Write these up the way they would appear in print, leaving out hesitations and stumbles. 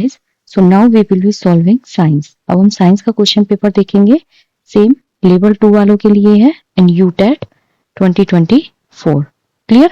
guys. So now we will be solving science. अब हम science का क्वेश्चन पेपर देखेंगे. सेम लेवल 2 वालों के लिए है इन यूटेट 2024. क्लियर?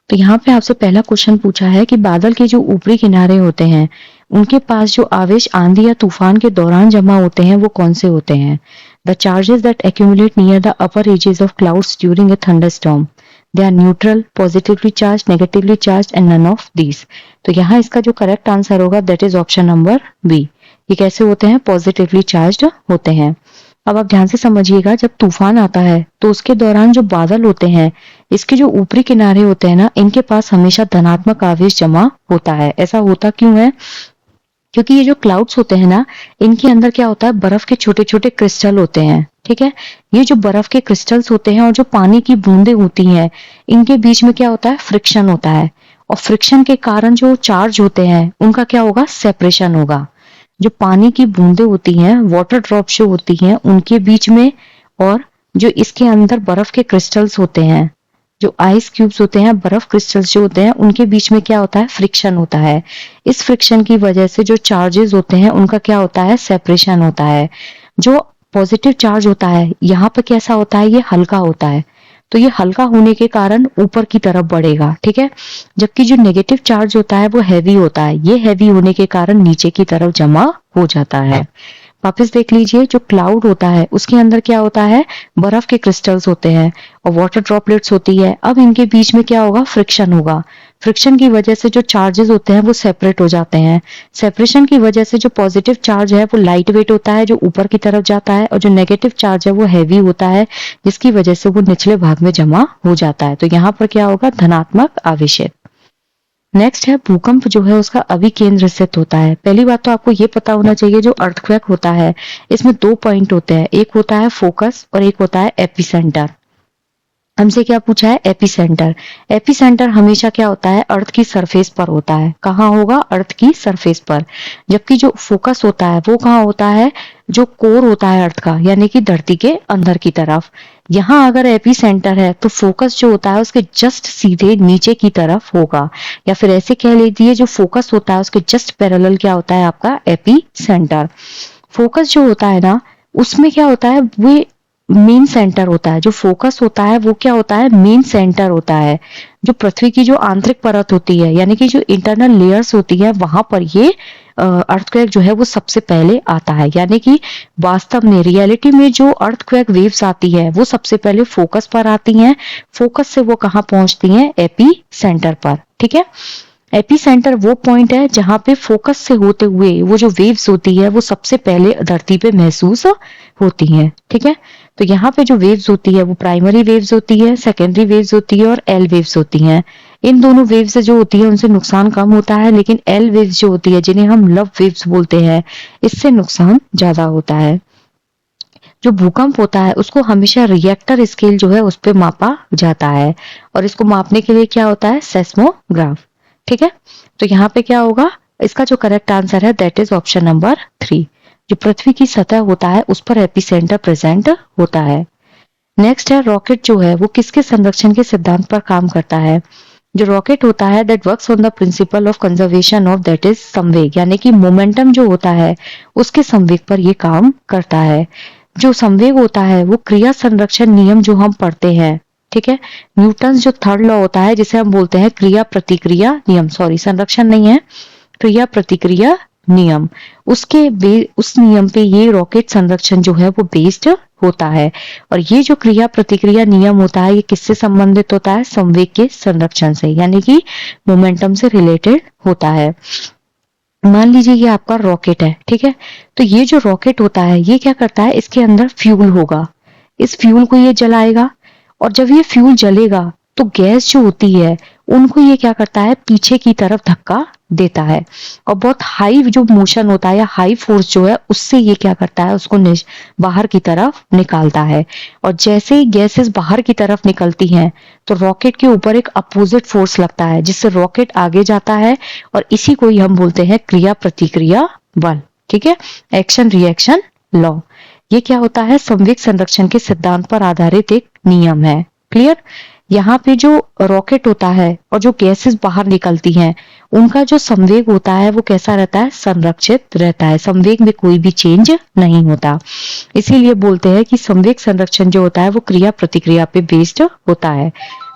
तो यहाँ पे आपसे पहला क्वेश्चन पूछा है कि बादल के जो ऊपरी किनारे होते हैं उनके पास जो आवेश आंधी या तूफान के दौरान जमा होते हैं वो कौन से होते हैं. The charges that accumulate near the upper edges of clouds during a thunderstorm, they are neutral, positively charged, negatively charged and none of these. तो यहाँ इसका जो करेक्ट आंसर होगा that is option number B. ये कैसे होते हैं? Positively charge होते हैं. अब आप ध्यान से समझिएगा, जब तूफान आता है तो उसके दौरान जो बादल होते हैं इसके जो ऊपरी किनारे होते हैं ना, इनके पास हमेशा धनात्मक आवेश जमा होता है. ऐसा होता क्यों है? क्योंकि ये जो क्लाउड्स होते हैं ना, इनके अंदर क्या होता है, बर्फ के छोटे छोटे क्रिस्टल होते हैं. ठीक है, ये जो बर्फ के क्रिस्टल्स होते हैं और जो पानी की बूंदें होती हैं, इनके बीच में क्या होता है, फ्रिक्शन होता है. और फ्रिक्शन के कारण जो चार्ज होते हैं उनका क्या होगा, सेपरेशन होगा. जो पानी की बूंदें होती हैं, वाटर ड्रॉप्स जो होती हैं, उनके बीच में और जो इसके अंदर बर्फ के क्रिस्टल्स होते हैं, जो आइस क्यूब्स होते हैं, बर्फ क्रिस्टल्स जो होते हैं, उनके बीच में क्या होता है, फ्रिक्शन होता है. इस फ्रिक्शन की वजह से जो चार्जेस होते हैं उनका क्या होता है, सेपरेशन होता है. जो पॉजिटिव चार्ज होता है यहाँ पे कैसा होता है, ये हल्का होता है. तो ये हल्का होने के कारण ऊपर की तरफ बढ़ेगा. ठीक है, जबकि जो नेगेटिव चार्ज होता है वो हैवी होता है. ये हैवी होने के कारण नीचे की तरफ जमा हो जाता है. वापस देख लीजिए, जो क्लाउड होता है उसके अंदर क्या होता है, बर्फ के क्रिस्टल्स होते हैं और वाटर ड्रॉपलेट्स होती है. अब इनके बीच में क्या होगा, फ्रिक्शन होगा. फ्रिक्शन की वजह से जो चार्जेस होते हैं वो सेपरेट हो जाते हैं. सेपरेशन की वजह से जो पॉजिटिव चार्ज है वो लाइट वेट होता है, जो ऊपर की तरफ जाता है, और जो नेगेटिव चार्ज है वो हैवी होता है, जिसकी वजह से वो निचले भाग में जमा हो जाता है. तो यहाँ पर क्या होगा, धनात्मक आवेशित. नेक्स्ट है भूकंप जो है उसका अभिकेंद्र स्थित होता है. पहली बात तो आपको ये पता होना चाहिए, जो अर्थक्वेक होता है इसमें 2 पॉइंट होते हैं. एक होता है फोकस और एक होता है एपिसेंटर. हमसे क्या पूछा है, एपिसेंटर. एपिसेंटर हमेशा क्या होता है, अर्थ की सरफेस पर होता है. कहाँ होगा, अर्थ की सरफेस पर. जबकि जो फोकस होता है वो कहाँ होता है, जो कोर होता है अर्थ का, यानी कि धरती के अंदर की तरफ. यहाँ अगर एपिसेंटर है तो फोकस जो होता है उसके जस्ट सीधे नीचे की तरफ होगा, या फिर ऐसे कह लीजिए जो फोकस होता है उसके जस्ट पैरेलल क्या होता है, आपका एपिसेंटर. फोकस जो होता है ना, उसमें क्या होता है, वो मेन सेंटर होता है. जो फोकस होता है वो क्या होता है, मेन सेंटर होता है. जो पृथ्वी की जो आंतरिक परत होती है, यानी कि जो इंटरनल लेयर्स होती है, वहां पर ये अर्थक्वेक जो है वो सबसे पहले आता है. यानी कि वास्तव में रियलिटी में जो अर्थक्वेक वेव्स आती है वो सबसे पहले फोकस पर आती हैं. फोकस से वो कहाँ पहुंचती हैं, एपी सेंटर पर. ठीक है, एपी सेंटर वो पॉइंट है जहां पे फोकस से होते हुए वो जो वेव्स होती है वो सबसे पहले धरती पे महसूस होती हैं. ठीक है, तो यहाँ पे जो वेव्स होती है वो प्राइमरी वेव्स होती है, सेकेंडरी वेव्स होती है और एल वेव्स होती हैं. इन दोनों वेव्स जो होती है उनसे नुकसान कम होता है, लेकिन एल वेव्स जो होती है, जिन्हें हम लव वेव्स बोलते हैं, इससे नुकसान ज्यादा होता है. जो भूकंप होता है उसको हमेशा रिएक्टर स्केल जो है उस पर मापा जाता है, और इसको मापने के लिए क्या होता है, सेस्मोग्राफ. ठीक है, तो यहाँ पे क्या होगा, इसका जो करेक्ट आंसर है दैट इज ऑप्शन नंबर 3. जो पृथ्वी की सतह होता है उस पर एपिसेंटर प्रेजेंट होता है. नेक्स्ट है रॉकेट जो है वो किसके संरक्षण के सिद्धांत पर काम करता है. जो रॉकेट होता है that works on the principle of conservation of, that is संवेग, यानी कि मोमेंटम जो होता है उसके संवेग पर ये काम करता है. जो संवेग होता है वो क्रिया संरक्षण नियम जो हम पढ़ते हैं, ठीक है, न्यूटन जो थर्ड लॉ होता है जिसे हम बोलते हैं क्रिया प्रतिक्रिया नियम, सॉरी संरक्षण नहीं है, क्रिया प्रतिक्रिया नियम, उस नियम पे ये रॉकेट संरक्षण जो है वो बेस्ड होता है. और ये जो क्रिया प्रतिक्रिया नियम होता है ये किससे संबंधित होता है, संवेग के संरक्षण से, यानी कि मोमेंटम से रिलेटेड होता है. मान लीजिए ये आपका रॉकेट है. ठीक है, तो ये जो रॉकेट होता है ये क्या करता है, इसके अंदर फ्यूल होगा, इस फ्यूल को ये जलाएगा, और जब ये फ्यूल जलेगा तो गैस जो होती है उनको ये क्या करता है, पीछे की तरफ धक्का देता है, और बहुत हाई जो मोशन होता है या हाई फोर्स जो है उससे ये क्या करता है, उसको बाहर की तरफ निकालता है. और जैसे ही गैसेस बाहर की तरफ निकलती हैं तो रॉकेट के ऊपर एक अपोजिट फोर्स लगता है जिससे रॉकेट आगे जाता है, और इसी को ही हम बोलते हैं क्रिया प्रतिक्रिया बल. ठीक है, एक्शन रिएक्शन लॉ. ये क्या होता है, संवेग संरक्षण के सिद्धांत पर आधारित एक नियम है. क्लियर? यहाँ पे जो रॉकेट होता है और जो गैसेस बाहर निकलती हैं उनका जो संवेग होता है वो कैसा रहता है, संरक्षित रहता है, संवेग में कोई भी चेंज नहीं होता। इसीलिए बोलते हैं कि संवेग संरक्षण जो होता है वो क्रिया प्रतिक्रिया पे बेस्ड होता है।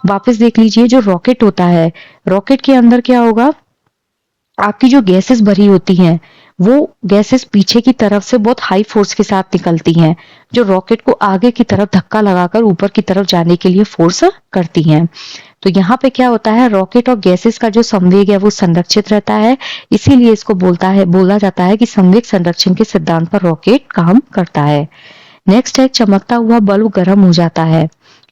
वापस देख लीजिए, जो रॉकेट होता है, रॉकेट के अंदर क्या होगा, आपकी जो गैसेस भरी होती हैं वो गैसेस पीछे की तरफ से बहुत हाई फोर्स के साथ निकलती हैं, जो रॉकेट को आगे की तरफ धक्का लगाकर ऊपर की तरफ जाने के लिए फोर्स करती हैं। तो यहाँ पे क्या होता है, रॉकेट और गैसेस का जो संवेग है वो संरक्षित रहता है, इसीलिए इसको बोला जाता है कि संवेग संरक्षण के सिद्धांत पर रॉकेट काम करता है। नेक्स्ट है, चमकता हुआ बल्ब गर्म हो जाता है।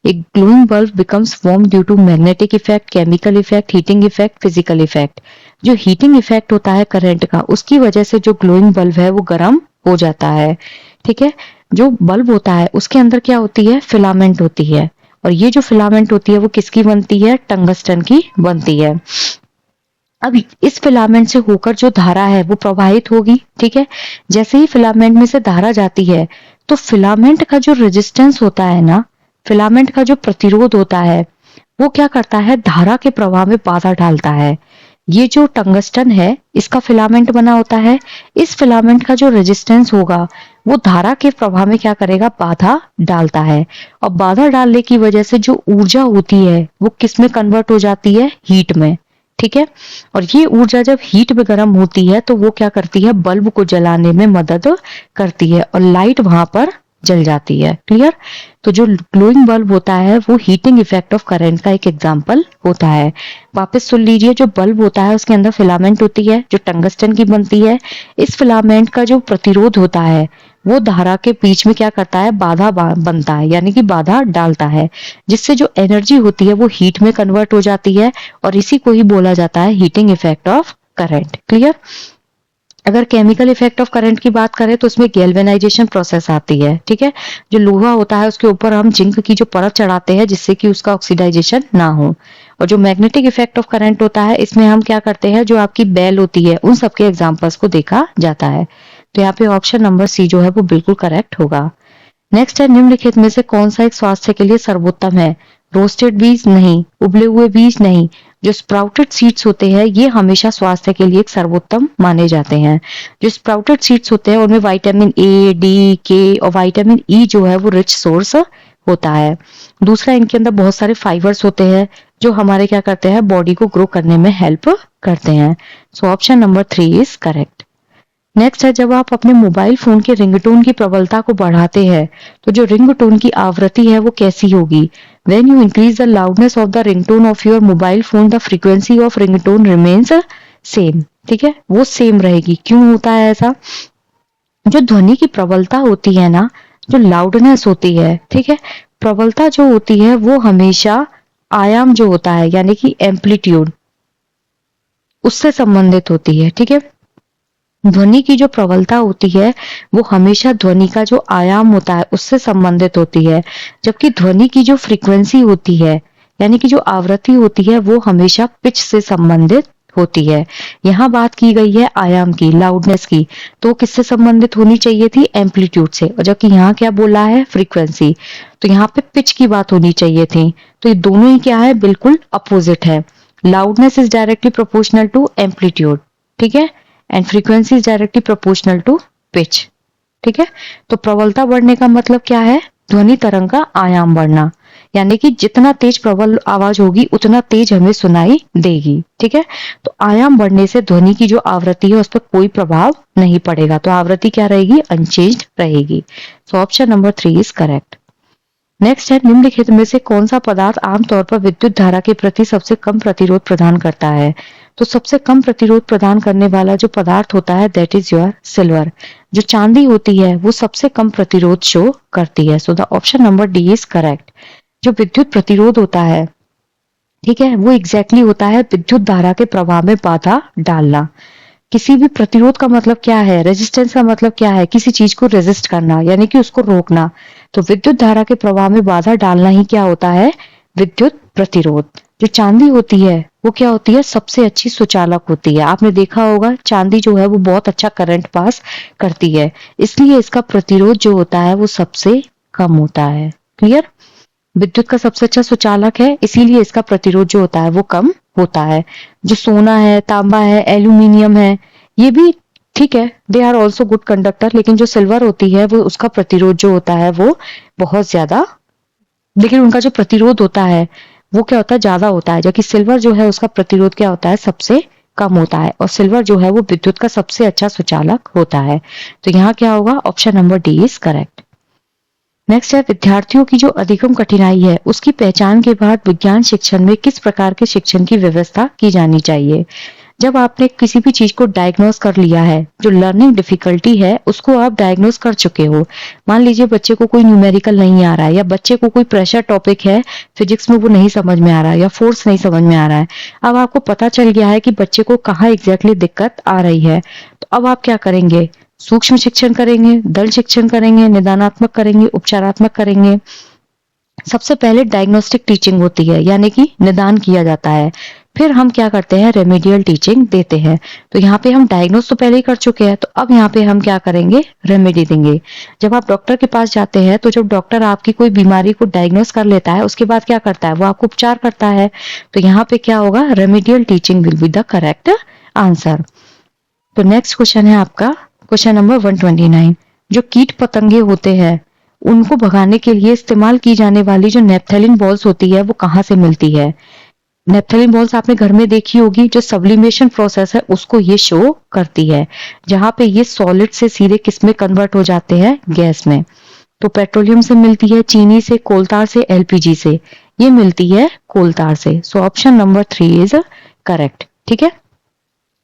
एक glowing bulb becomes warm due to magnetic effect, chemical effect, heating effect, physical effect. जो हीटिंग इफेक्ट होता है करंट का, उसकी वजह से जो ग्लोइंग बल्ब है वो गर्म हो जाता है। ठीक है, जो बल्ब होता है उसके अंदर क्या होती है, फिलामेंट होती है, और ये जो फिलामेंट होती है वो किसकी बनती है, टंगस्टन की बनती है। अब इस फिलामेंट से होकर जो धारा है वो प्रवाहित होगी। ठीक है, जैसे ही फिलामेंट में से धारा जाती है तो फिलामेंट का जो रेजिस्टेंस होता है ना, फिलामेंट का जो प्रतिरोध होता है वो क्या करता है, धारा के प्रवाह में बाधा डालता है। ये जो टंगस्टन है इसका फिलामेंट बना होता है, इस फिलामेंट का जो रेजिस्टेंस होगा वो धारा के प्रवाह में क्या करेगा, बाधा डालता है, और बाधा डालने की वजह से जो ऊर्जा होती है वो किस में कन्वर्ट हो जाती है, हीट में। ठीक है, और ये ऊर्जा जब हीट में गर्म होती है तो वो क्या करती है, बल्ब को जलाने में मदद करती है और लाइट वहां पर जल जाती है। क्लियर। तो जो ग्लोइंग बल्ब होता है वो हीटिंग इफेक्ट ऑफ करंट का एक एग्जांपल होता है। वापस सुन लीजिए, जो बल्ब होता है उसके अंदर फिलामेंट होती है जो टंगस्टन की बनती है। इस फिलामेंट का जो प्रतिरोध होता है वो धारा के बीच में क्या करता है, बाधा बनता है, यानी कि बाधा डालता है, जिससे जो एनर्जी होती है वो हीट में कन्वर्ट हो जाती है, और इसी को ही बोला जाता है heating effect of current. Clear. अगर केमिकल इफेक्ट ऑफ करंट की बात करें तो उसमें गैल्वेनाइजेशन प्रोसेस आती है। ठीक है, जो लोहा होता है उसके ऊपर हम जिंक की जो परत चढ़ाते हैं जिससे कि उसका ऑक्सीडाइजेशन ना हो। और जो मैग्नेटिक इफेक्ट ऑफ करंट होता है इसमें हम क्या करते हैं, जो आपकी बेल होती है उन सबके एग्जाम्पल्स को देखा जाता है। तो यहाँ पे ऑप्शन नंबर सी जो है वो बिल्कुल करेक्ट होगा। नेक्स्ट है, निम्नलिखित में से कौन सा एक स्वास्थ्य के लिए सर्वोत्तम है, रोस्टेड बीज नहीं, उबले हुए बीज नहीं। जो स्प्राउटेड सीड्स होते हैं ये हमेशा स्वास्थ्य के लिए एक सर्वोत्तम माने जाते हैं। जो स्प्राउटेड सीड्स होते हैं उनमें विटामिन ए, डी, के और विटामिन ई जो है वो रिच सोर्स होता है। दूसरा, इनके अंदर बहुत सारे फाइबर्स होते हैं जो हमारे क्या करते हैं, बॉडी को ग्रो करने में हेल्प करते हैं। सो option number 3 is correct. Next है, जब आप अपने मोबाइल फोन के रिंगटोन की प्रबलता को बढ़ाते हैं तो जो रिंगटोन की आवृत्ति है वो कैसी होगी। When you increase the loudness of the ringtone of your mobile phone, the frequency of ringtone remains same। ठीक है, वो सेम रहेगी। क्यों होता है ऐसा, जो ध्वनि की प्रबलता होती है ना, जो लाउडनेस होती है, ठीक है, प्रबलता जो होती है वो हमेशा आयाम जो होता है यानी कि एम्पलीट्यूड उससे संबंधित होती है। ठीक है, ध्वनि की जो प्रबलता होती है वो हमेशा ध्वनि का जो आयाम होता है उससे संबंधित होती है, जबकि ध्वनि की जो फ्रीक्वेंसी होती है यानी कि जो आवृत्ति होती है वो हमेशा पिच से संबंधित होती है। यहाँ बात की गई है आयाम की, लाउडनेस की, तो किससे संबंधित होनी चाहिए थी, एम्पलीट्यूड से, और जबकि यहाँ क्या बोला है, फ्रीक्वेंसी, तो यहाँ पे पिच की बात होनी चाहिए थी। तो ये दोनों ही क्या है, बिल्कुल अपोजिट है। Loudness is directly proportional to amplitude, ठीक है, and frequency is directly proportional to pitch. ठीक है, तो प्रबलता बढ़ने का मतलब क्या है, ध्वनि तरंग का आयाम बढ़ना, यानी कि जितना तेज प्रबल आवाज होगी उतना तेज हमें सुनाई देगी। ठीक है, तो आयाम बढ़ने से ध्वनि की जो आवृत्ति है उस पर कोई प्रभाव नहीं पड़ेगा, तो आवृत्ति क्या रहेगी, अनचेंज्ड रहेगी। सो option number 3 is correct. Next है, निम्नलिखित में से कौन सा पदार्थ आमतौर पर विद्युत धारा के प्रति सबसे कम प्रतिरोध प्रदान करता है। तो सबसे कम प्रतिरोध प्रदान करने वाला जो पदार्थ होता है दैट इज योर सिल्वर। जो चांदी होती है वो सबसे कम प्रतिरोध शो करती है। So the option number D is correct. जो विद्युत प्रतिरोध होता है, ठीक है, वो एग्जैक्टली होता है विद्युत धारा के प्रवाह में बाधा डालना। किसी भी प्रतिरोध का मतलब क्या है, रेजिस्टेंस का मतलब क्या है, किसी चीज को रेजिस्ट करना यानी कि उसको रोकना। तो विद्युत धारा के प्रवाह में बाधा डालना ही क्या होता है, विद्युत प्रतिरोध। जो चांदी होती है वो क्या होती है, सबसे अच्छी सुचालक होती है। आपने देखा होगा चांदी जो है वो बहुत अच्छा करंट पास करती है, इसलिए इसका प्रतिरोध जो होता है वो सबसे कम होता है। क्लियर। विद्युत का सबसे अच्छा सुचालक है, इसीलिए इसका प्रतिरोध जो होता है वो कम होता है। जो सोना है, तांबा है, एल्यूमिनियम है, ये भी ठीक है, they are also good conductor, लेकिन जो सिल्वर होती है वो उसका प्रतिरोध जो होता है वो बहुत ज्यादा, लेकिन उनका जो प्रतिरोध होता है वो क्या होता है, ज्यादा होता है, जबकि सिल्वर जो है उसका प्रतिरोध क्या होता है, सबसे कम होता है। और सिल्वर जो है वो विद्युत का सबसे अच्छा सुचालक होता है। तो यहाँ क्या होगा, option number D is correct. Next है, विद्यार्थियों की जो अधिगम कठिनाई है उसकी पहचान के बाद विज्ञान शिक्षण में किस प्रकार के शिक्षण की व्यवस्था की जानी चाहिए। जब आपने किसी भी चीज को डायग्नोस कर लिया है, जो लर्निंग डिफिकल्टी है उसको आप डायग्नोस कर चुके हो, मान लीजिए बच्चे को कोई न्यूमेरिकल नहीं आ रहा है, या बच्चे को कोई प्रेशर टॉपिक है फिजिक्स में वो नहीं समझ में आ रहा है, या फोर्स नहीं समझ में आ रहा है, अब आपको पता चल गया है कि बच्चे को कहाँ एग्जैक्टली दिक्कत आ रही है, तो अब आप क्या करेंगे, सूक्ष्म शिक्षण करेंगे, दल शिक्षण करेंगे, निदानात्मक करेंगे, उपचारात्मक करेंगे। सबसे पहले डायग्नोस्टिक टीचिंग होती है, यानी कि निदान किया जाता है, फिर हम क्या करते हैं, रेमेडियल टीचिंग देते हैं। तो यहाँ पे हम डायग्नोस तो पहले ही कर चुके हैं, तो अब यहाँ पे हम क्या करेंगे, रेमेडी देंगे। जब आप डॉक्टर के पास जाते हैं तो जब डॉक्टर आपकी कोई बीमारी को डायग्नोस कर लेता है उसके बाद क्या करता है, वो आपको उपचार करता है। तो यहाँ पे क्या होगा, remedial teaching will be the correct answer. तो नेक्स्ट क्वेश्चन है आपका क्वेश्चन नंबर 129। जो कीट पतंगे होते हैं उनको भगाने के लिए इस्तेमाल की जाने वाली जो नेपथेलिन बॉल्स होती है वो कहाँ से मिलती है। नेपथेलिन बॉल्स आपने घर में देखी होगी, जो सब्लिमेशन प्रोसेस है उसको ये शो करती है, जहां पे ये सॉलिड से सीधे किस में कन्वर्ट हो जाते हैं, गैस में। तो पेट्रोलियम से मिलती है, चीनी से, कोलतार से, एलपीजी से, ये मिलती है कोलतार से। सो ऑप्शन नंबर 3 इज करेक्ट। ठीक है,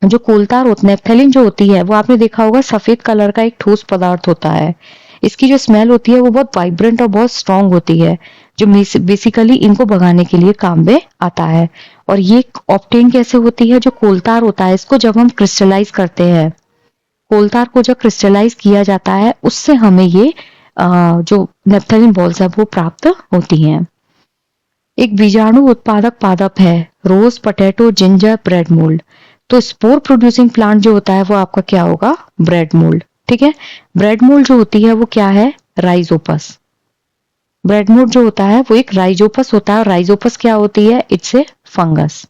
जो कोलतार होता है, नेपथेलिन जो होती है वो आपने देखा होगा सफेद कलर का एक ठोस पदार्थ होता है, इसकी जो स्मेल होती है वो बहुत वाइब्रेंट और बहुत स्ट्रांग होती है, जो बेसिकली इनको भगाने के लिए काम में आता है। और ये ऑब्टेन कैसे होती है, जो कोलतार होता है इसको जब हम क्रिस्टलाइज करते हैं, कोलतार को जब क्रिस्टलाइज किया जाता है उससे हमें ये जो नेपथेलिन बॉल्स है वो प्राप्त होती हैं। एक बीजाणु उत्पादक पादप है रोज, पोटैटो, जिंजर, ब्रेड मोल्ड। तो स्पोर प्रोड्यूसिंग प्लांट जो होता है वो आपका क्या होगा, ब्रेड मोल्ड। ठीक है, ब्रेड मोल्ड जो होती है वो क्या है, राइजोपस। ब्रेड मोल्ड जो होता है वो एक राइजोपस होता है, और राइजोपस क्या होती है, इट्स ए फंगस।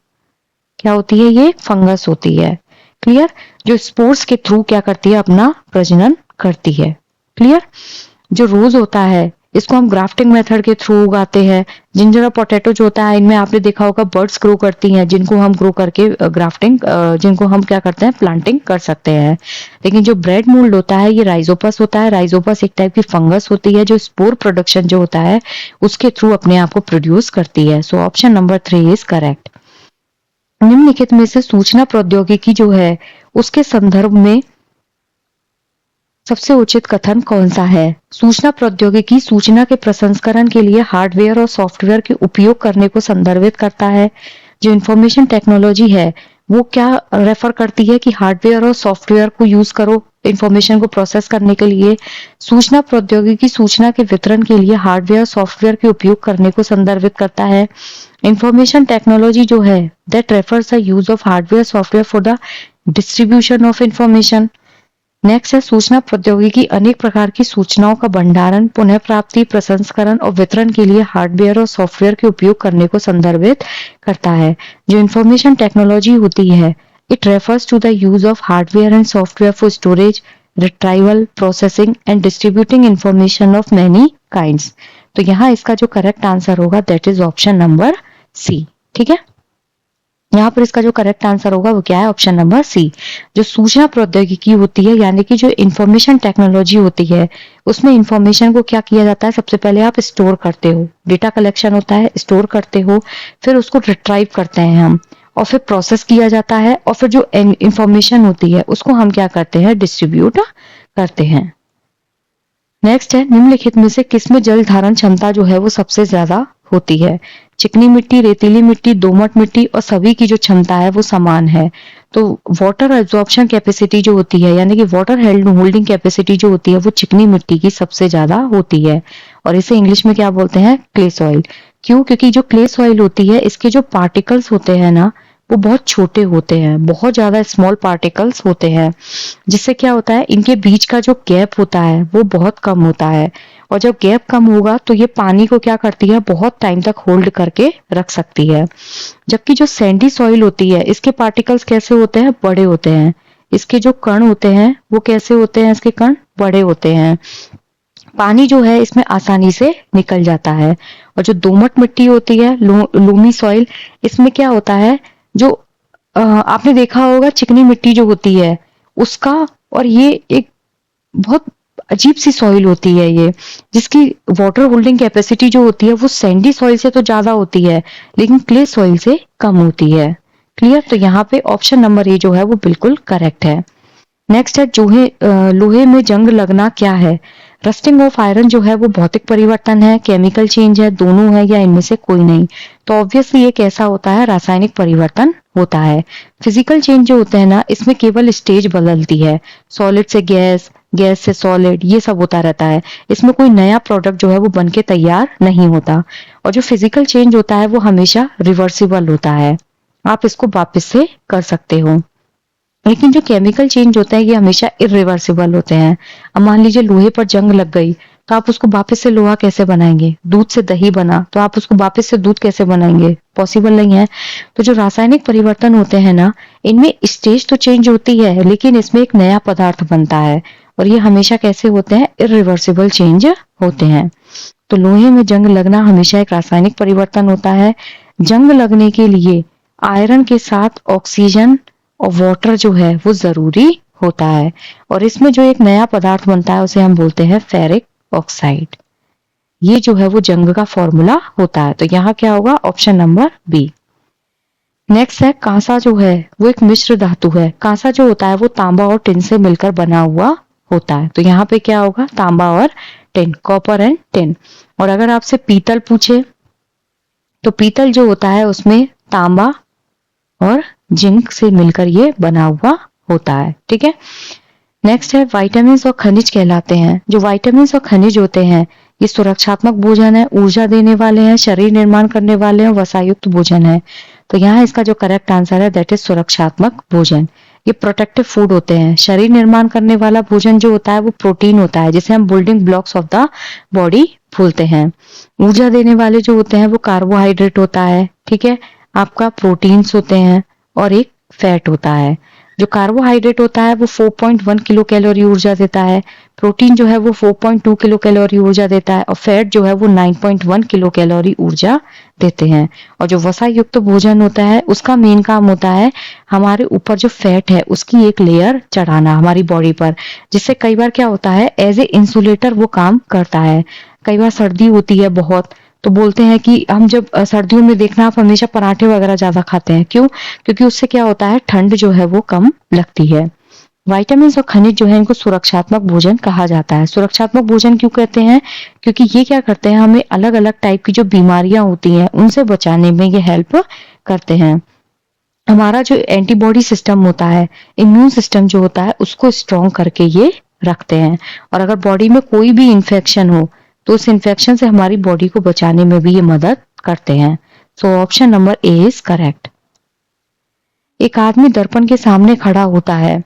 क्या होती है, ये फंगस होती है। क्लियर, जो स्पोर्स के थ्रू क्या करती है, अपना प्रजनन करती है। क्लियर, जो रोज होता है इसको हम ग्राफ्टिंग मेथड के थ्रू उगाते हैं। जिंजर और पोटैटो जो होता है इनमें आपने देखा होगा बर्ड्स ग्रो करती हैं, जिनको हम ग्रो करके ग्राफ्टिंग, जिनको हम क्या करते हैं, प्लांटिंग कर सकते हैं। लेकिन जो ब्रेड मोल्ड होता है ये राइजोपस होता है। राइजोपस एक टाइप की फंगस होती है जो स्पोर प्रोडक्शन जो होता है उसके थ्रू अपने आप को प्रोड्यूस करती है। So option number 3 is correct. निम्नलिखित में से सूचना प्रौद्योगिकी जो है उसके संदर्भ में सबसे उचित कथन कौन सा है। सूचना प्रौद्योगिकी सूचना के प्रसंस्करण के लिए हार्डवेयर और सॉफ्टवेयर के उपयोग करने को संदर्भित करता है। जो इंफॉर्मेशन टेक्नोलॉजी है वो क्या रेफर करती है कि हार्डवेयर और सॉफ्टवेयर को यूज करो इंफॉर्मेशन को प्रोसेस करने के लिए। सूचना प्रौद्योगिकी सूचना के वितरण के लिए हार्डवेयर सॉफ्टवेयर के उपयोग करने को संदर्भित करता है। इंफॉर्मेशन टेक्नोलॉजी जो है that refers the use of hardware software for the distribution of information. Next है, सूचना प्रौद्योगिकी अनेक प्रकार की सूचनाओं का भंडारण, पुनः प्राप्ति, प्रसंस्करण और वितरण के लिए हार्डवेयर और सॉफ्टवेयर के उपयोग करने को संदर्भित करता है। जो इंफॉर्मेशन टेक्नोलॉजी होती है it refers to the use of hardware and software for storage, retrieval, processing and distributing information of many kinds. तो यहाँ इसका जो करेक्ट आंसर होगा that is option number C. ठीक है, यहाँ पर इसका जो करेक्ट आंसर होगा वो क्या है, ऑप्शन नंबर सी। जो सूचना प्रौद्योगिकी होती है यानी कि जो इंफॉर्मेशन टेक्नोलॉजी होती है उसमें इंफॉर्मेशन को क्या किया जाता है, सबसे पहले आप स्टोर करते हो, डेटा कलेक्शन होता है, स्टोर करते हो, फिर उसको रिट्राइव करते हैं हम, और फिर प्रोसेस किया जाता है, और फिर जो इंफॉर्मेशन होती है उसको हम क्या करते हैं, डिस्ट्रीब्यूट करते हैं। नेक्स्ट है, निम्नलिखित में से किसमें जल धारण क्षमता जो है वो सबसे ज्यादा होती है। चिकनी मिट्टी, रेतीली मिट्टी, दोमट मिट्टी और सभी की जो क्षमता है वो समान है। तो वाटर एब्जॉर्प्शन कैपेसिटी जो होती है यानी कि वाटर होल्डिंग कैपेसिटी जो होती है वो चिकनी मिट्टी की सबसे ज्यादा होती है, और इसे इंग्लिश में क्या बोलते हैं, क्ले सॉइल। क्यों, क्योंकि जो क्ले सॉइल होती है इसके जो पार्टिकल्स होते हैं ना वो बहुत छोटे होते हैं, बहुत ज्यादा स्मॉल पार्टिकल्स होते हैं, जिससे क्या होता है इनके बीच का जो गैप होता है वो बहुत कम होता है। और जब गैप कम होगा तो ये पानी को क्या करती है, बहुत टाइम तक होल्ड करके रख सकती है। जबकि जो सैंडी सॉइल होती है इसके पार्टिकल्स कैसे होते हैं, बड़े होते हैं। इसके जो कण होते हैं वो कैसे होते हैं, इसके कण बड़े होते हैं। पानी जो है इसमें आसानी से निकल जाता है। और जो दोमट मिट्टी होती है, लूमी सॉइल, इसमें क्या होता है, जो आपने देखा होगा चिकनी मिट्टी जो होती है उसका, और ये एक बहुत अजीब सी सॉइल होती है ये, जिसकी वाटर होल्डिंग कैपेसिटी जो होती है वो सैंडी सॉइल से तो ज्यादा होती है लेकिन क्ले सॉइल से कम होती है। क्लियर? तो यहाँ पे ऑप्शन नंबर ए जो है वो बिल्कुल करेक्ट है। नेक्स्ट है लोहे में जंग लगना क्या है? रस्टिंग ऑफ आयरन जो है वो भौतिक परिवर्तन है, केमिकल चेंज है, दोनों है, या इनमें से कोई नहीं? तो ऑब्वियसली ये कैसा होता है, रासायनिक परिवर्तन होता है। फिजिकल चेंज जो होते हैं ना, इसमें केवल स्टेज बदलती है, सॉलिड से गैस, गैस से सॉलिड, ये सब होता रहता है। इसमें कोई नया प्रोडक्ट जो है वो बन के तैयार नहीं होता। और जो फिजिकल चेंज होता है वो हमेशा रिवर्सिबल होता है, आप इसको वापस से कर सकते हो। लेकिन जो केमिकल चेंज होता है ये हमेशा इरिवर्सिबल होते हैं। अब मान लीजिए लोहे पर जंग लग गई तो आप उसको वापस से लोहा कैसे बनाएंगे? दूध से दही बना तो आप उसको वापस से दूध कैसे बनाएंगे? पॉसिबल नहीं है। तो जो रासायनिक परिवर्तन होते हैं ना, इनमें स्टेज तो चेंज होती है लेकिन इसमें एक नया पदार्थ बनता है, और ये हमेशा कैसे होते हैं, इरिवर्सिबल चेंज होते हैं। तो लोहे में जंग लगना हमेशा एक रासायनिक परिवर्तन होता है। जंग लगने के लिए आयरन के साथ ऑक्सीजन और वाटर जो है वो जरूरी होता है, और इसमें जो एक नया पदार्थ बनता है उसे हम बोलते हैं फेरिक ऑक्साइड। ये जो है वो जंग का फॉर्मूला होता है। तो यहाँ क्या होगा, ऑप्शन नंबर बी। नेक्स्ट है कांसा जो है वो एक मिश्र धातु है। कांसा जो होता है वो तांबा और टिन से मिलकर बना हुआ होता है। तो यहाँ पे क्या होगा, तांबा और टिन, कॉपर एंड टिन। और अगर आपसे पीतल पूछे तो पीतल जो होता है उसमें तांबा और जिंक से मिलकर ये बना हुआ होता है। ठीक है। नेक्स्ट है विटामिन और खनिज कहलाते हैं। जो विटामिन और खनिज होते हैं ये सुरक्षात्मक भोजन है, ऊर्जा देने वाले हैं, शरीर निर्माण करने वाले हैं, वसायुक्त भोजन है। तो यहाँ इसका जो करेक्ट आंसर है दैट इज सुरक्षात्मक भोजन। ये प्रोटेक्टिव फूड होते हैं। शरीर निर्माण करने वाला भोजन जो होता है वो प्रोटीन होता है, जिसे हम building blocks of the body बोलते हैं। ऊर्जा देने वाले जो होते हैं वो कार्बोहाइड्रेट होता है, ठीक है, आपका प्रोटीन्स होते हैं और एक फैट होता है। जो कार्बोहाइड्रेट होता है वो 4.1 किलो कैलोरी ऊर्जा देता है, प्रोटीन जो है वो 4.2 किलो कैलोरी ऊर्जा देता है, और फैट जो है वो 9.1 किलो कैलोरी ऊर्जा देते हैं। और जो वसा युक्त भोजन होता है उसका मेन काम होता है हमारे ऊपर जो फैट है उसकी एक लेयर चढ़ाना हमारी बॉडी पर, जिससे कई बार क्या होता है एज ए इंसुलेटर वो काम करता है। कई बार सर्दी होती है बहुत, तो बोलते हैं कि हम जब सर्दियों में देखना आप हमेशा पराठे वगैरह ज्यादा खाते हैं, क्यों? क्योंकि उससे क्या होता है ठंड जो है वो कम लगती है। विटामिन और खनिज जो है इनको सुरक्षात्मक भोजन कहा जाता है। सुरक्षात्मक भोजन क्यों कहते हैं? क्योंकि ये क्या करते हैं, हमें अलग अलग टाइप की जो बीमारियां होती हैं उनसे बचाने में ये हेल्प करते हैं। हमारा जो एंटीबॉडी सिस्टम होता है, इम्यून सिस्टम जो होता है उसको स्ट्रॉन्ग करके ये रखते हैं। और अगर बॉडी में कोई भी इंफेक्शन हो तो उस इन्फेक्शन से हमारी बॉडी को बचाने में भी ये मदद करते हैं। सो option number A is correct. एक आदमी दर्पण के सामने खड़ा होता है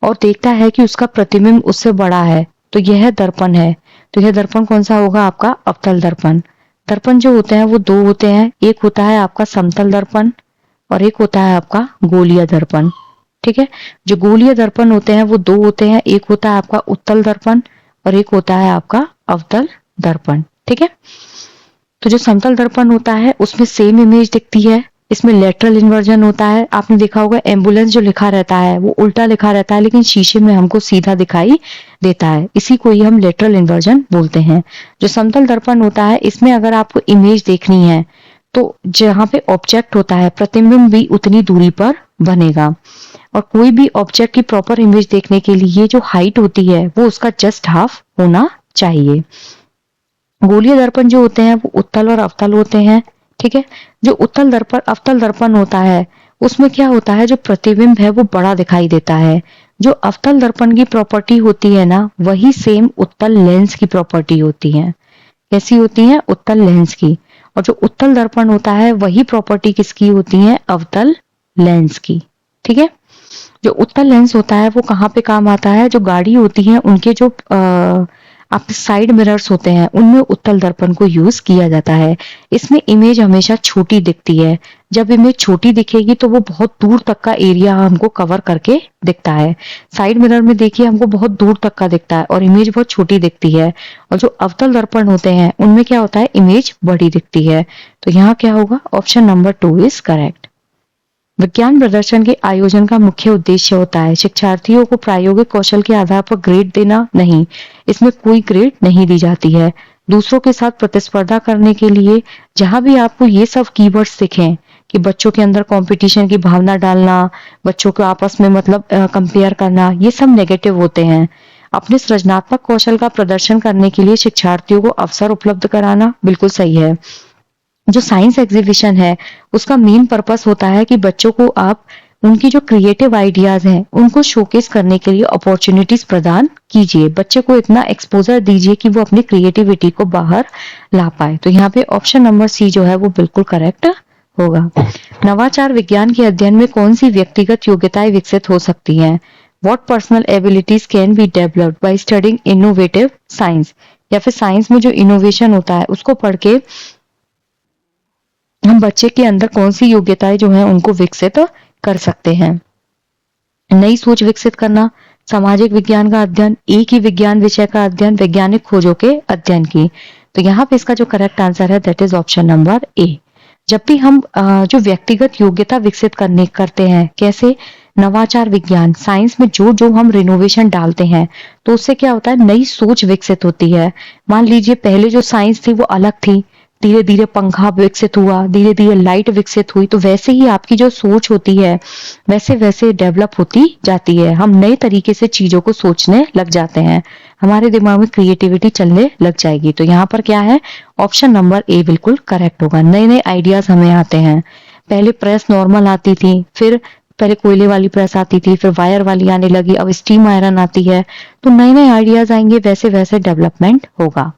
और देखता है कि उसका प्रतिबिंब उससे बड़ा है, तो यह दर्पण है। तो यह दर्पण कौन सा होगा? आपका अवतल दर्पण। दर्पण जो होते हैं वो दो होते हैं, एक होता है आपका समतल दर्पण और एक होता है आपका गोलीय दर्पण। ठीक है। जो गोलीय दर्पण होते हैं वो दो होते हैं, एक होता है आपका उत्तल दर्पण और एक होता है आपका अवतल दर्पण। ठीक है। तो जो समतल दर्पण होता है उसमें सेम इमेज दिखती है, इसमें लेटरल इन्वर्जन होता है। आपने देखा होगा एम्बुलेंस जो लिखा रहता है वो उल्टा लिखा रहता है लेकिन शीशे में हमको सीधा दिखाई देता है, इसी को ही हम लेटरल इन्वर्जन बोलते हैं। जो समतल दर्पण होता है इसमें अगर आपको इमेज देखनी है तो जहां पे ऑब्जेक्ट होता है प्रतिबिंब भी उतनी दूरी पर बनेगा, और कोई भी ऑब्जेक्ट की प्रॉपर इमेज देखने के लिए जो हाइट होती है वो उसका जस्ट हाफ होना चाहिए। गोलीय दर्पण जो होते हैं वो उत्तल और अवतल होते हैं। ठीक है। जो उत्तल दर्पण अवतल दर्पण होता है उसमें क्या होता है, जो प्रतिबिंब है वो बड़ा दिखाई देता है। जो अवतल दर्पण की प्रॉपर्टी होती है ना वही सेम उत्तल लेंस की प्रॉपर्टी होती है। कैसी होती है? उत्तल लेंस की। और जो उत्तल दर्पण होता है वही प्रॉपर्टी किसकी होती है? अवतल लेंस की। ठीक है, जो उत्तल लेंस होता है वो कहाँ पे काम आता है, जो गाड़ी होती है उनके जो आपके साइड मिरर्स होते हैं उनमें उत्तल दर्पण को यूज किया जाता है। इसमें इमेज हमेशा छोटी दिखती है। जब इमेज छोटी दिखेगी तो वो बहुत दूर तक का एरिया हमको कवर करके दिखता है। साइड मिरर में देखिए हमको बहुत दूर तक का दिखता है और इमेज बहुत छोटी दिखती है। और जो अवतल दर्पण होते हैं उनमें क्या होता है, इमेज बड़ी दिखती है। तो यहाँ क्या होगा, ऑप्शन नंबर 2 इज करेक्ट। विज्ञान प्रदर्शन के आयोजन का मुख्य उद्देश्य होता है शिक्षार्थियों को प्रायोगिक कौशल के आधार पर ग्रेड देना नहीं, इसमें कोई ग्रेड नहीं दी जाती है। दूसरों के साथ प्रतिस्पर्धा करने के लिए जहां भी आपको ये सब कीवर्ड्स दिखें कि बच्चों के अंदर कंपटीशन की भावना डालना, बच्चों को आपस में मतलब कंपेयर करना, ये सब नेगेटिव होते हैं। अपने सृजनात्मक कौशल का प्रदर्शन करने के लिए शिक्षार्थियों को अवसर उपलब्ध कराना बिल्कुल सही है। जो साइंस एग्जीबिशन है उसका मेन पर्पस होता है कि बच्चों को आप उनकी जो क्रिएटिव आइडियाज हैं उनको शोकेस करने के लिए अपॉर्चुनिटीज प्रदान कीजिए। बच्चे को इतना एक्सपोजर दीजिए कि वो अपनी क्रिएटिविटी को बाहर ला पाए। तो यहाँ पे ऑप्शन नंबर सी जो है वो बिल्कुल करेक्ट होगा। नवाचार विज्ञान के अध्ययन में कौन सी व्यक्तिगत योग्यताएं विकसित हो सकती हैं? What personal abilities can be developed by studying innovative science? या फिर साइंस में जो इनोवेशन होता है उसको पढ़ के हम बच्चे के अंदर कौन सी योग्यताएं जो हैं उनको विकसित कर सकते हैं? नई सोच विकसित करना, सामाजिक विज्ञान का अध्ययन, एक ही विज्ञान विषय का अध्ययन, वैज्ञानिक खोजों के अध्ययन की। तो यहाँ पे इसका जो करेक्ट आंसर है that is option number A. जब भी हम जो व्यक्तिगत योग्यता विकसित करते हैं, कैसे? नवाचार विज्ञान साइंस में जो जो हम रिनोवेशन डालते हैं तो उससे क्या होता है, नई सोच विकसित होती है। मान लीजिए पहले जो साइंस थी वो अलग थी, धीरे धीरे पंखा विकसित हुआ, धीरे धीरे लाइट विकसित हुई, तो वैसे ही आपकी जो सोच होती है वैसे वैसे डेवलप होती जाती है। हम नए तरीके से चीजों को सोचने लग जाते हैं, हमारे दिमाग में क्रिएटिविटी चलने लग जाएगी। तो यहाँ पर क्या है, ऑप्शन नंबर ए बिल्कुल करेक्ट होगा। नए नए आइडियाज हमें आते हैं। पहले प्रेस नॉर्मल आती थी, फिर पहले कोयले वाली प्रेस आती थी, फिर वायर वाली आने लगी, अब स्टीम आयरन आती है। तो नए नए आइडियाज आएंगे, वैसे वैसे डेवलपमेंट होगा।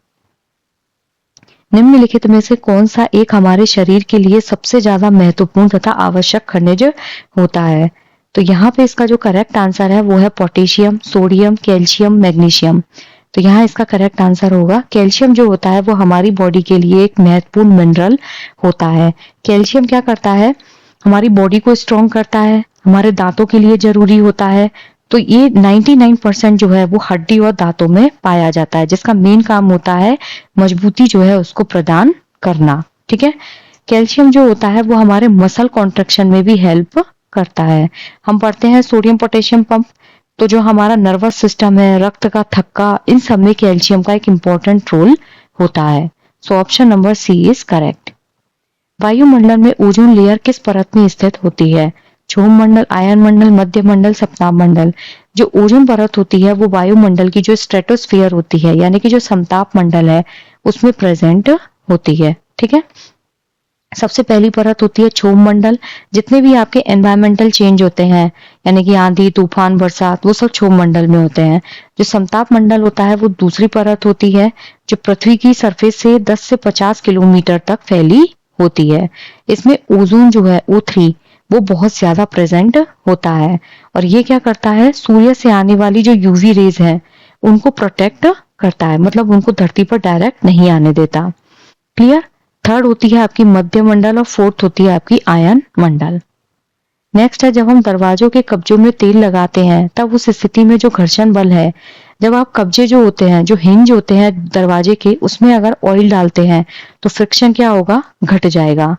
निम्नलिखित में से कौन सा एक हमारे शरीर के लिए सबसे ज्यादा महत्वपूर्ण तथा आवश्यक खनिज होता है? तो यहाँ पे इसका जो करेक्ट आंसर है वो है पोटेशियम, सोडियम, कैल्शियम, मैग्नीशियम। तो यहाँ इसका करेक्ट आंसर होगा कैल्शियम। जो होता है वो हमारी बॉडी के लिए एक महत्वपूर्ण मिनरल होता है। कैल्शियम क्या करता है, हमारी बॉडी को स्ट्रॉन्ग करता है, हमारे दांतों के लिए जरूरी होता है। तो ये 99% जो है वो हड्डी और दांतों में पाया जाता है, जिसका मेन काम होता है मजबूती जो है उसको प्रदान करना। ठीक है, कैल्शियम जो होता है वो हमारे मसल कॉन्ट्रैक्शन में भी हेल्प करता है। हम पढ़ते हैं सोडियम पोटेशियम पंप, तो जो हमारा नर्वस सिस्टम है, रक्त का थक्का, इन सब में कैल्शियम का एक इंपॉर्टेंट रोल होता है। So option number C is correct. वायुमंडल में ओजोन लेयर किस परत में स्थित होती है? क्षोभ मंडल, आयन मंडल, मध्य मंडल, सप्ताह मंडल। जो ओजोन परत होती है वो वायुमंडल की जो स्ट्रेटोस्फीयर होती है यानी कि जो समताप मंडल है उसमें प्रेजेंट होती है। ठीक है, सबसे पहली परत होती है क्षोभ मंडल। जितने भी आपके एनवायरमेंटल चेंज होते हैं यानी कि आंधी, तूफान, बरसात, वो सब क्षोभ मंडल में होते हैं। जो समताप मंडल होता है वो दूसरी परत होती है जो पृथ्वी की सरफेस से 10 से 50 किलोमीटर तक फैली होती है। इसमें ओजोन जो है O3 वो बहुत ज्यादा प्रेजेंट होता है और ये क्या करता है, सूर्य से आने वाली जो यूवी रेज है उनको प्रोटेक्ट करता है, मतलब उनको धरती पर डायरेक्ट नहीं आने देता। क्लियर? थर्ड होती है आपकी मध्य मंडल और फोर्थ होती है आपकी आयन मंडल। नेक्स्ट है, जब हम दरवाजों के कब्जों में तेल लगाते हैं तब उस स्थिति में जो घर्षण बल है, जब आप कब्जे जो होते हैं, जो हिंज होते हैं दरवाजे के, उसमें अगर ऑयल डालते हैं तो फ्रिक्शन क्या होगा, घट जाएगा,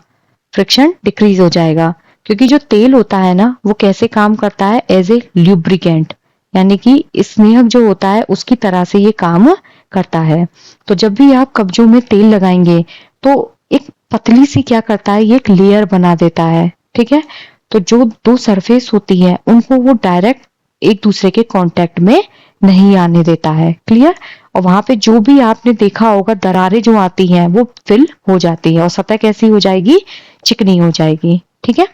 फ्रिक्शन डिक्रीज हो जाएगा। क्योंकि जो तेल होता है ना वो कैसे काम करता है, एज ए ल्यूब्रिकेंट, यानी कि स्नेहक जो होता है उसकी तरह से ये काम करता है। तो जब भी आप कब्जों में तेल लगाएंगे तो एक पतली सी क्या करता है, ये एक लेयर बना देता है। ठीक है, तो जो दो सरफेस होती है उनको वो डायरेक्ट एक दूसरे के कांटेक्ट में नहीं आने देता है। क्लियर? और वहां पे जो भी आपने देखा होगा दरारें जो आती हैं वो फिल हो जाती है और सतह कैसी हो जाएगी, चिकनी हो जाएगी। ठीक है,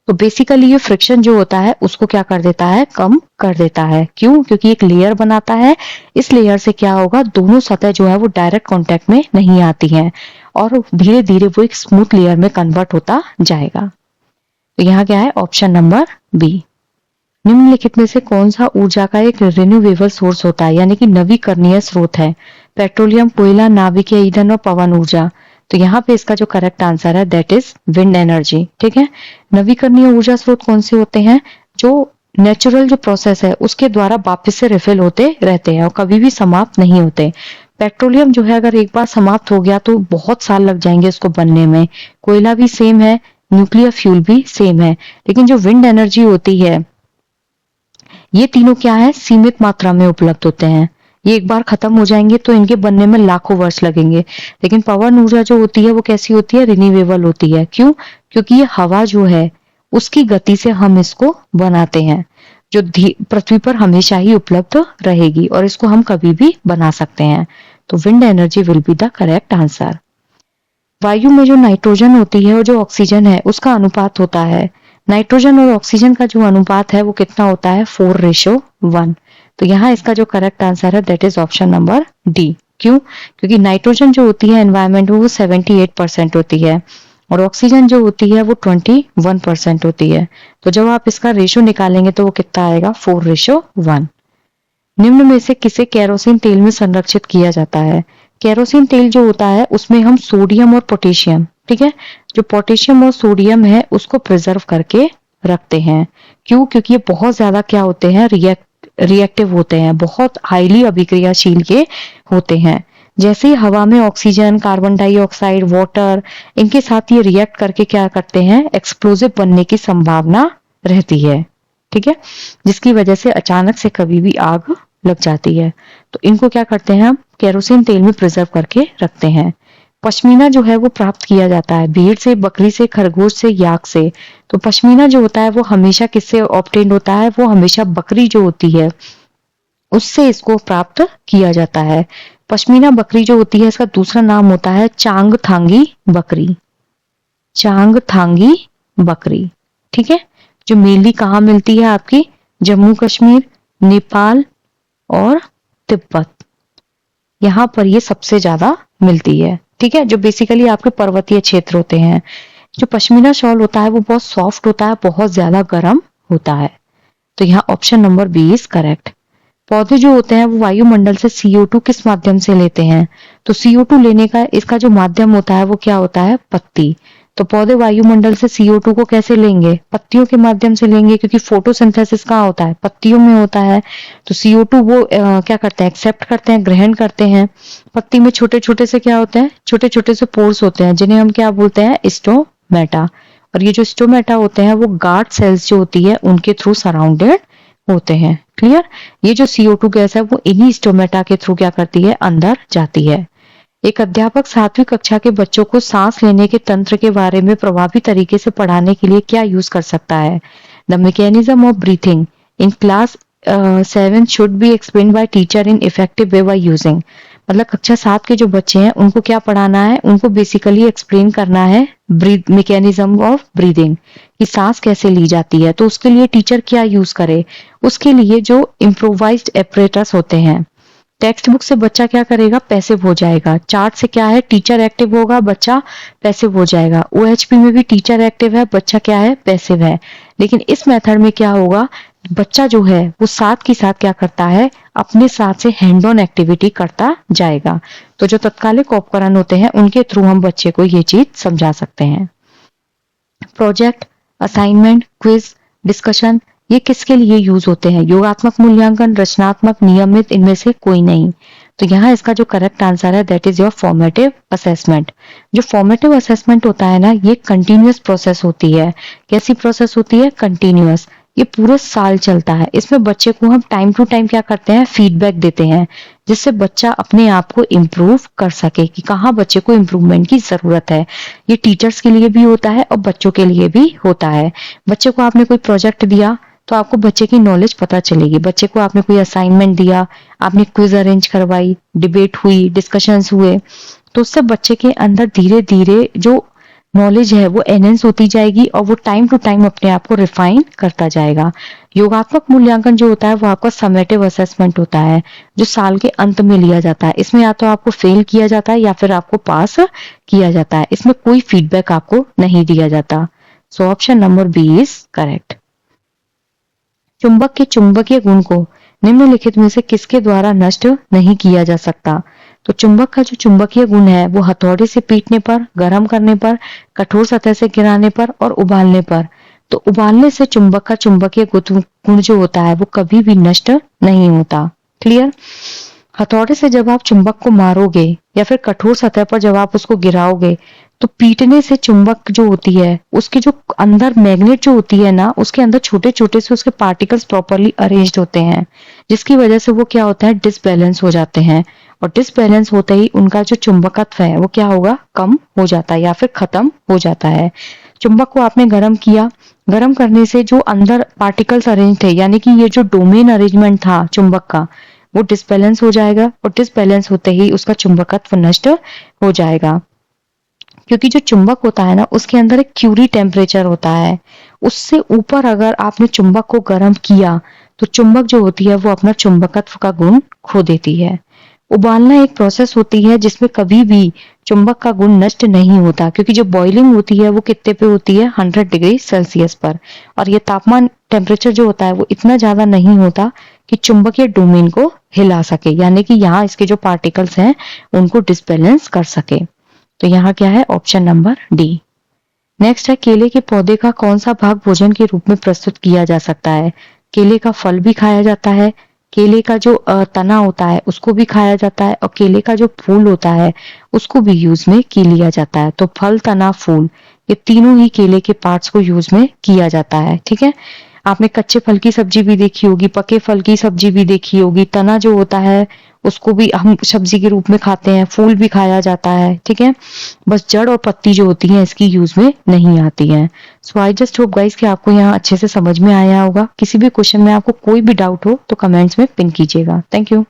तो बेसिकली ये फ्रिक्शन जो होता है उसको क्या कर देता है, कम कर देता है। क्यों? क्योंकि एक लेयर बनाता है, इस लेयर से क्या होगा, दोनों सतह जो है वो डायरेक्ट कांटेक्ट में नहीं आती हैं और धीरे धीरे वो एक स्मूथ लेयर में कन्वर्ट होता जाएगा। तो यहाँ क्या है ऑप्शन नंबर बी। निम्नलिखित में से कौन सा ऊर्जा का एक रिन्यूएबल सोर्स होता है, यानी कि नवीकरणीय स्रोत है? पेट्रोलियम, कोयला, नाभिकीय ईंधन और पवन ऊर्जा। तो यहाँ पे इसका जो करेक्ट आंसर है दैट इज विंड एनर्जी। ठीक है, नवीकरणीय ऊर्जा स्रोत कौन से होते हैं? जो नेचुरल जो प्रोसेस है उसके द्वारा वापस से रिफिल होते रहते हैं और कभी भी समाप्त नहीं होते। पेट्रोलियम जो है अगर एक बार समाप्त हो गया तो बहुत साल लग जाएंगे उसको बनने में। कोयला भी सेम है, न्यूक्लियर फ्यूल भी सेम है। लेकिन जो विंड एनर्जी होती है, ये तीनों क्या है, सीमित मात्रा में उपलब्ध होते हैं। ये एक बार खत्म हो जाएंगे तो इनके बनने में लाखों वर्ष लगेंगे। लेकिन पवन ऊर्जा जो होती है वो कैसी होती है? रिन्यूएबल होती है। क्यों? क्योंकि ये हवा जो है उसकी गति से हम इसको बनाते हैं, जो पृथ्वी पर हमेशा ही उपलब्ध रहेगी और इसको हम कभी भी बना सकते हैं। तो wind energy will be the correct answer. वायु में जो नाइट्रोजन होती है और जो ऑक्सीजन है उसका अनुपात होता है, नाइट्रोजन और ऑक्सीजन का जो अनुपात है वो कितना होता है? 4:1। तो यहाँ इसका जो करेक्ट आंसर है that is option number D. क्यों? क्योंकि नाइट्रोजन जो होती है एनवायरमेंट में वो 78% होती है और ऑक्सीजन जो होती है वो 21% होती है। तो जब आप इसका रेशो निकालेंगे तो वो कितना आएगा? 4:1। निम्न में से किसे केरोसिन तेल में संरक्षित किया जाता है? केरोसिन तेल जो होता है उसमें हम सोडियम और पोटेशियम, ठीक है, जो पोटेशियम और सोडियम है उसको प्रिजर्व करके रखते हैं। क्यों? क्योंकि ये बहुत ज्यादा क्या होते हैं? रिएक्टिव होते हैं, बहुत हाईली अभिक्रियाशील के होते हैं। जैसे ही हवा में ऑक्सीजन, कार्बन डाइऑक्साइड, वाटर, इनके साथ ये रिएक्ट करके क्या करते हैं? एक्सप्लोजिव बनने की संभावना रहती है। ठीक है, जिसकी वजह से अचानक से कभी भी आग लग जाती है। तो इनको क्या करते हैं? हम केरोसिन तेल में प्रिजर्व करके रखते हैं। पश्मीना जो है वो प्राप्त किया जाता है भेड़ से, बकरी से, खरगोश से, याक से। तो पश्मीना जो होता है वो हमेशा किससे ऑब्टेन्ड होता है? वो हमेशा बकरी जो होती है उससे इसको प्राप्त किया जाता है। पश्मीना बकरी जो होती है इसका दूसरा नाम होता है चांगथांगी बकरी। चांगथांगी बकरी, ठीक है, जो मेनली कहाँ मिलती है? आपकी जम्मू कश्मीर, नेपाल और तिब्बत, यहाँ पर ये सबसे ज्यादा मिलती है। ठीक है, जो बेसिकली आपके पर्वतीय क्षेत्र होते हैं। जो पश्मीना शॉल होता है वो बहुत सॉफ्ट होता है, बहुत ज्यादा गर्म होता है। तो यहाँ option number B is correct. पौधे जो होते हैं वो वायुमंडल से CO2 किस माध्यम से लेते हैं? तो CO2 लेने का इसका जो माध्यम होता है वो क्या होता है? पत्ती। तो पौधे वायुमंडल से CO2 को कैसे लेंगे? पत्तियों के माध्यम से लेंगे, क्योंकि फोटोसिंथेसिस कहाँ होता है? पत्तियों में होता है। तो CO2 वो क्या करते हैं? एक्सेप्ट करते हैं, ग्रहण करते हैं। पत्ती में छोटे छोटे से क्या होते हैं? छोटे छोटे से पोर्स होते हैं जिन्हें हम क्या बोलते हैं? स्टोमेटा। और ये जो स्टोमेटा होते हैं वो गार्ड सेल्स जो होती है उनके थ्रू सराउंडेड होते हैं। क्लियर? ये जो CO2 गैस है वो इन्हीं स्टोमेटा के थ्रू क्या करती है? अंदर जाती है। एक अध्यापक 7वीं कक्षा के बच्चों को सांस लेने के तंत्र के बारे में प्रभावी तरीके से पढ़ाने के लिए क्या यूज कर सकता है? The mechanism of breathing in class 7 should be explain by teacher in effective way by using. मतलब कक्षा 7 के जो बच्चे हैं उनको क्या पढ़ाना है? उनको बेसिकली एक्सप्लेन करना है मैकेनिज्म ऑफ ब्रीदिंग, कि सांस कैसे ली जाती है। तो उसके लिए टीचर क्या यूज करे? उसके लिए जो इम्प्रोवाइज्ड एपरेटस होते हैं। टेक्स्ट बुक से बच्चा क्या करेगा? पैसिव हो जाएगा। चार्ट से क्या है? टीचर एक्टिव होगा, बच्चा पैसिव हो जाएगा। OHP में भी टीचर एक्टिव है, बच्चा क्या है? पैसिव है। लेकिन इस मेथड में क्या होगा? बच्चा जो है वो साथ के साथ क्या करता है? अपने साथ से हैंड ऑन एक्टिविटी करता जाएगा। तो जो तत्कालिक उपकरण होते हैं उनके थ्रू हम बच्चे को ये चीज समझा सकते हैं। प्रोजेक्ट, असाइनमेंट, क्विज, डिस्कशन, ये किसके लिए यूज होते हैं? योगात्मक मूल्यांकन, रचनात्मक, नियमित, इनमें से कोई नहीं। तो यहाँ इसका जो करेक्ट आंसर है that is your formative assessment. जो फॉर्मेटिव असेसमेंट होता है ना, ये कंटिन्यूअस प्रोसेस होती है। कैसी प्रोसेस होती है? कंटिन्यूअस। ये पूरे साल चलता है। इसमें बच्चे को हम टाइम टू टाइम क्या करते हैं? फीडबैक देते हैं, जिससे बच्चा अपने आप को इम्प्रूव कर सके कि कहाँ बच्चे को इम्प्रूवमेंट की जरूरत है। ये टीचर्स के लिए भी होता है और बच्चों के लिए भी होता है। बच्चे को आपने कोई प्रोजेक्ट दिया तो आपको बच्चे की नॉलेज पता चलेगी। बच्चे को आपने कोई असाइनमेंट दिया, आपने क्विज अरेंज करवाई, डिबेट हुई, डिस्कशंस हुए, तो उससे बच्चे के अंदर धीरे धीरे जो नॉलेज है वो एनहेंस होती जाएगी और वो टाइम टू टाइम अपने आप को रिफाइन करता जाएगा। योगात्मक मूल्यांकन जो होता है वो आपका समेटिव असेसमेंट होता है, जो साल के अंत में लिया जाता है। इसमें या तो आपको फेल किया जाता है या फिर आपको पास किया जाता है। इसमें कोई फीडबैक आपको नहीं दिया जाता। So option number B is correct. चुंबक के चुंबकीय गुण को निम्नलिखित में से किसके द्वारा नष्ट नहीं किया जा सकता? तो चुंबक का जो चुंबकीय गुण है वो हथौड़े से पीटने पर, गर्म करने पर, कठोर सतह से गिराने पर और उबालने पर। तो उबालने से चुंबक का चुंबकीय गुण जो होता है वो कभी भी नष्ट नहीं होता। क्लियर? हथौड़े से जब आप चुंबक को मारोगे या फिर कठोर सतह पर जब आप उसको गिराओगे तो पीटने से चुंबक जो होती है उसके जो अंदर मैग्नेट जो होती है ना, उसके अंदर छोटे छोटे से उसके पार्टिकल्स प्रॉपरली अरेंज्ड होते हैं, जिसकी वजह से वो क्या होता है, डिसबैलेंस हो जाते हैं। और डिसबैलेंस होते ही उनका जो चुंबकत्व है वो क्या होगा, कम हो जाता है या फिर खत्म हो जाता है। चुंबक को आपने गर्म किया, गर्म करने से जो अंदर पार्टिकल्स अरेंज थे, यानी कि ये जो डोमेन अरेंजमेंट था चुंबक का, वो डिसबैलेंस हो जाएगा और डिसबैलेंस होते ही उसका चुंबकत्व नष्ट हो जाएगा। क्योंकि जो चुंबक होता है ना, उसके अंदर एक क्यूरी टेम्परेचर होता है, उससे ऊपर अगर आपने चुंबक को गर्म किया तो चुंबक जो होती है वो अपना चुंबकत्व का गुण खो देती है। उबालना एक प्रोसेस होती है जिसमें कभी भी चुंबक का गुण नष्ट नहीं होता, क्योंकि जो बॉइलिंग होती है वो कितने पे होती है, 100 डिग्री सेल्सियस पर। और ये तापमान टेम्परेचर जो होता है वो इतना ज्यादा नहीं होता कि चुंबकीय डोमेन को हिला सके, यानी कि यहाँ इसके जो पार्टिकल्स हैं उनको डिसबैलेंस कर सके। तो यहाँ क्या है, ऑप्शन नंबर डी। नेक्स्ट है, केले के पौधे का कौन सा भाग भोजन के रूप में प्रस्तुत किया जा सकता है? केले का फल भी खाया जाता है, केले का जो तना होता है उसको भी खाया जाता है, और केले का जो फूल होता है उसको भी यूज में की लिया जाता है। तो फल, तना, फूल, ये तीनों ही केले के पार्ट्स को यूज में किया जाता है। ठीक है, आपने कच्चे फल की सब्जी भी देखी होगी, पके फल की सब्जी भी देखी होगी। तना जो होता है उसको भी हम सब्जी के रूप में खाते हैं, फूल भी खाया जाता है। ठीक है, बस जड़ और पत्ती जो होती है इसकी यूज में नहीं आती है। सो आई जस्ट होप गाइस कि आपको यहाँ अच्छे से समझ में आया होगा। किसी भी क्वेश्चन में आपको कोई भी डाउट हो तो कमेंट्स में पिन कीजिएगा। Thank you.